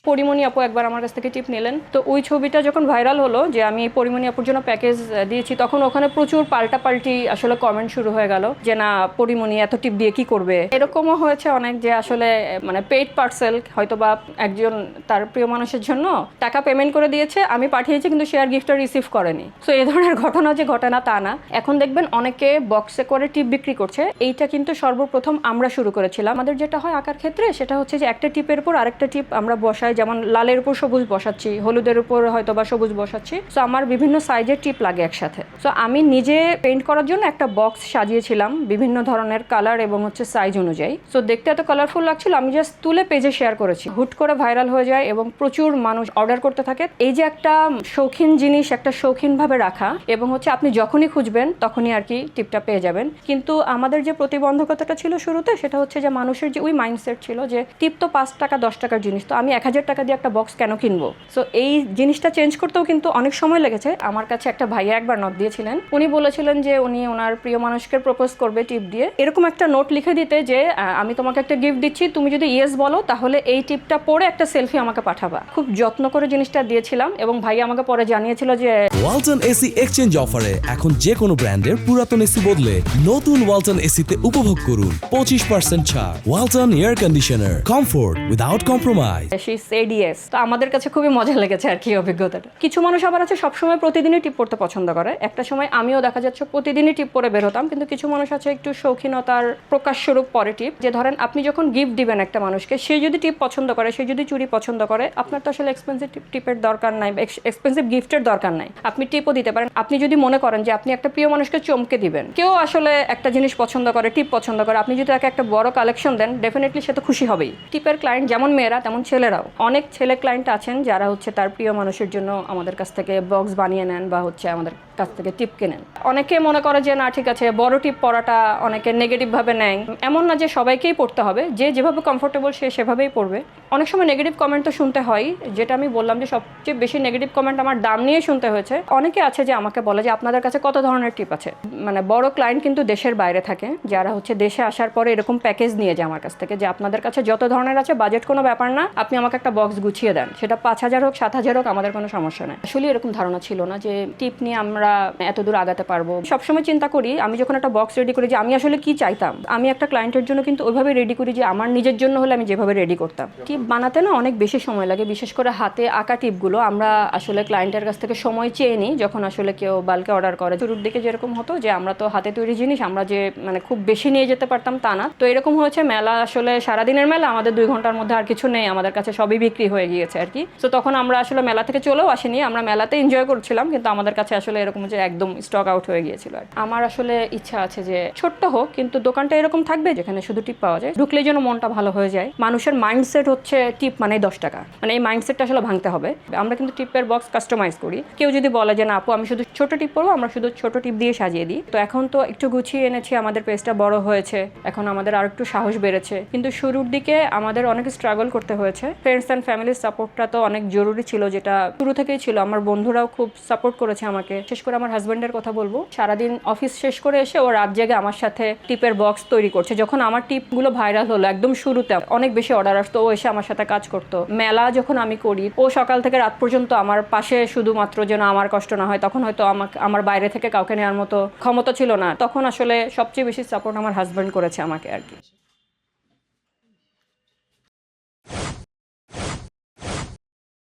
পরিমণি আপু একবার আমার কাছ থেকে টিপ নিলেন, তো ওই ছবিটা যখন ভাইরাল হলো যে আমি পরিমণি আপুর জন্য প্যাকেজ দিয়েছি, তখন ওখানে প্রচুর পাল্টাপাল্টি আসলে কমেন্ট শুরু হয়ে গেল যে না পরিমণি এত টিপ দিয়ে কি করবে। এরকমও হয়েছে অনেক যে আসলে মানে পেইড পার্সেল হয়তো বা একজন তার প্রিয় মানুষের জন্য টাকা পেমেন্ট করে দিয়েছে, আমি পাঠিয়েছি কিন্তু সে আর গিফটটা রিসিভ করেনি। সো এই ধরনের ঘটনা যে ঘটে না তা না। এখন দেখবেন অনেকে বক্সে করে টিপ বিক্রি করছে, এইটা কিন্তু সর্বপ্রথম আমরা শুরু করেছিলাম। আমাদের যেটা হয় আঁকার ক্ষেত্রে সেটা হচ্ছে যে একটা টিপের উপর আরেকটা টিপ আমরা বসাই, যেমন লালের উপর সবুজ বসাচ্ছি, হলুদের উপর হয়তো বা সবুজ বসাচ্ছি। সো আমার বিভিন্ন সাইজের টিপ লাগে একসাথে। সো আমি নিজে পেইন্ট করার জন্য একটা বক্স সাজিয়েছিলাম বিভিন্ন ধরনের কালার এবং হচ্ছে সাইজ অনুযায়ী। সো দেখতে এত কালারফুল লাগছিল, আমি জাস্ট তুলে পেজে শেয়ার করেছি, হুট করে ভাইরাল হয়ে যায় এবং প্রচুর মানুষ অর্ডার করতে থাকে। এই যে একটা শৌখিন জিনিস, একটা শৌখিনভাবে রাখা এবং হচ্ছে আপনি যখনই খুঁজবেন তখনই আর কি টিপটা পেয়ে যাবেন। কিন্তু আমাদের যে প্রতিবন্ধকতাটা ছিল শুরুতে সেটা হচ্ছে যে মানুষের যে ওই মাইন্ডসেট ছিল যে টিপ তো 5 টাকা 10 টাকার জিনিস, তো আমি 1000 টাকা দিয়ে একটা বক্স কেন কিনবো। সো এই জিনিসটা চেঞ্জ করতেও কিন্তু অনেক সময় লেগেছে। আমার কাছে একটা ভাইয়া একবার নোট দিয়েছিলেন, উনি বলেছিলেন যে উনি ওনার প্রিয় মানুষকে প্রপোজ করবে টিপ দিয়ে, এরকম একটা নোট লিখে দিতে যে আমি তোমাকে একটা গিফট দিচ্ছি, তুমি যদি ইয়েস বলো তাহলে এই টিপটা পরে একটা সেলফি আমাকে পাঠাবা। খুব যত্ন করে জিনিসটা দিয়েছিলাম এবং ভাইয়া আমাকে পরে জানিয়েছিল যে ওয়ালটন এসি এক্সচেঞ্জ অফারে এখন যে কোনো ব্র্যান্ডের পুরাতন এসি বদলে নতুন ওয়ালটন এসিতে উপভোগ করুন 25% ছাড়। Walton air conditioner, comfort without compromise. She said yes. তো আমাদের কাছে খুবই মজা লেগেছে আর কি অভিজ্ঞতাটা। কিছু মানুষ আবার আছে সবসময় প্রতিদিনই টিপ পড়তে পছন্দ করে। একটা সময় আমিও দেখা যাচ্ছে প্রতিদিনই টিপ পরে বের হতাম, কিন্তু কিছু মানুষ আছে একটু শৌখিনতার প্রকাশস্বরূপ পরে টিপ। যে ধরেন আপনি যখন গিফট দিবেন একটা মানুষকে, সে যদি টিপ পছন্দ করে, সে যদি চুড়ি পছন্দ করে, আপনার তো আসলে এক্সপেন্সিভ টিপের দরকার নাই, এক্সপেন্সিভ গিফটের দরকার নাই, আপনি টিপও দিতে পারেন। আপনি যদি মনে করেন যে আপনি একটা প্রিয় মানুষকে চমকে দিবেন, কেউ আসলে একটা জিনিস পছন্দ করে, টিপ পছন্দ করে, আপনি যদি তাকে একটা বড় কালেকশন দেন, ডেফিনেটলি সে তো খুশি হবেই। টিপের ক্লায়েন্ট যেমন মেয়েরা তেমন ছেলেরাও, অনেক ছেলে ক্লায়েন্ট আছেন যারা হচ্ছে তার প্রিয় মানুষের জন্য আমাদের কাছ থেকে বক্স বানিয়ে নেন বা হচ্ছে আমাদের কাছ থেকে টিপ কেনেন। অনেকে মনে করে যে না ঠিক আছে বড় টিপ পরাটা অনেকে নেগেটিভ ভাবে নেয়, এমন না যে সবাইকেই পড়তে হবে, যে যেভাবে কমফোর্টেবল সে সেভাবেই পড়বে। অনেক সময় নেগেটিভ কমেন্ট তো শুনতে হয়, যেটা আমি বললাম যে সবচেয়ে বেশি নেগেটিভ কমেন্ট আমার দাম নিয়ে শুনতে হয়েছে। অনেকে আছে যে আমাকে বলে যে আপনাদের কাছে কত ধরনের টিপ আছে। মানে বড় ক্লায়েন্ট কিন্তু দেশের বাইরে থাকে, যারা হচ্ছে দেশে আসার পরে এরকম প্যাকেজ নিয়ে যায় আমার কাছ থেকে যে আপনাদের কাছে যত ধরনের আছে, বাজেট কোনো ব্যাপার না, আপনি আমাকে একটা বক্স গুছিয়ে দেন, সেটা 5000 হোক 7000 হোক, আমাদের কোনো সমস্যা নেই। আসলে এরকম ধারণা ছিল না যে টিপ নিয়ে আমরা এত দূর আগাতে পারবো। সবসময় চিন্তা করি আমি যখন একটা বক্স রেডি করি যে আমি আসলে কি চাইতাম। আমি একটা ক্লায়েন্টের জন্য কিন্তু ওইভাবে রেডি করি যে আমার নিজের জন্য হলে আমি যেভাবে রেডি করতাম। টিপ বানাতে না অনেক বেশি সময় লাগে, বিশেষ করে হাতে আঁকা টিপগুলো আমরা আসলে ক্লায়েন্টের কাছ থেকে সময় চেয়ে নিই যখন আসলে কেউ বাল্কে অর্ডার করে। শুরুর দিকে যেরকম হতো যে আমরা তো হাতে তৈরি জিনিস আমরা যে মানে খুব বেশি নিয়ে যেতে পারতাম তা না। তো এরকম হয়েছে মেলা আসলে সারাদিনের মেলা, আমাদের 2 ঘন্টার মধ্যে আর কিছু নেই, আমাদের কাছে সবই বিক্রি হয়ে গিয়েছে আর কি। তো তখন আমরা আসলে মেলা থেকে চলেও আসিনি, আমরা মেলাতে এনজয় করছিলাম, কিন্তু আমাদের কাছে আসলে এরকম যে একদম স্টক আউট হয়ে গিয়েছিল। আমার আসলে ইচ্ছা আছে যে ছোট্ট হোক কিন্তু দোকানটা এরকম থাকবে যেখানে শুধু টিপ পাওয়া যায়, ঢুকলেই যেন মনটা ভালো হয়ে যায়। মানুষের মাইন্ডসেট হচ্ছে টিপ মানে 10 টাকা, মানে এই মাইন্ডসেটটা আসলে ভাঙতে হবে। আমরা কিন্তু টিপের বক্স কাস্টমাইজ করি। কেউ যদি বলে যে না আপু আমি শুধু ছোট টিপ পরবো, আমরা শুধু ছোট টিপ দিয়ে সাজিয়ে দিই। তো এখন তো একটু গুছিয়ে এনেছি, আমাদের পেজটা বড় হয়েছে, এখন আমাদের আর একটু সাহস বেড়েছে, কিন্তু শুরুর দিকে আমাদের অনেক স্ট্রাগল করতে হয়েছে। ফ্রেন্ডস অ্যান্ড ফ্যামিলির সাপোর্টটা তো অনেক জরুরি ছিল, যেটা শুরু থেকেই ছিল। আমার বন্ধুরাও খুব সাপোর্ট করেছে আমাকে, বিশেষ করে আমার হাজব্যান্ডের কথা বলবো। সারাদিন অফিস শেষ করে এসে ও রাত জেগে আমার সাথে টিপের বক্স তৈরি করছে। যখন আমার টিপগুলো ভাইরাল হলো একদম শুরুতে অনেক বেশি অর্ডার আসতো, ও এসে আমার সাথে কাজ করতো। মেলা যখন আমি করি, ও সকাল থেকে রাত পর্যন্ত আমার পাশে, শুধুমাত্র যেন আমার কষ্ট না হয়। তখন হয়তো আমার বাইরে থেকে কাউকে নেওয়ার মতো ক্ষমতা ছিল না, তখন আসলে সবচেয়ে বেশি সাপোর্ট আমার হাজব্যান্ড করেছে আমাকে আর কি।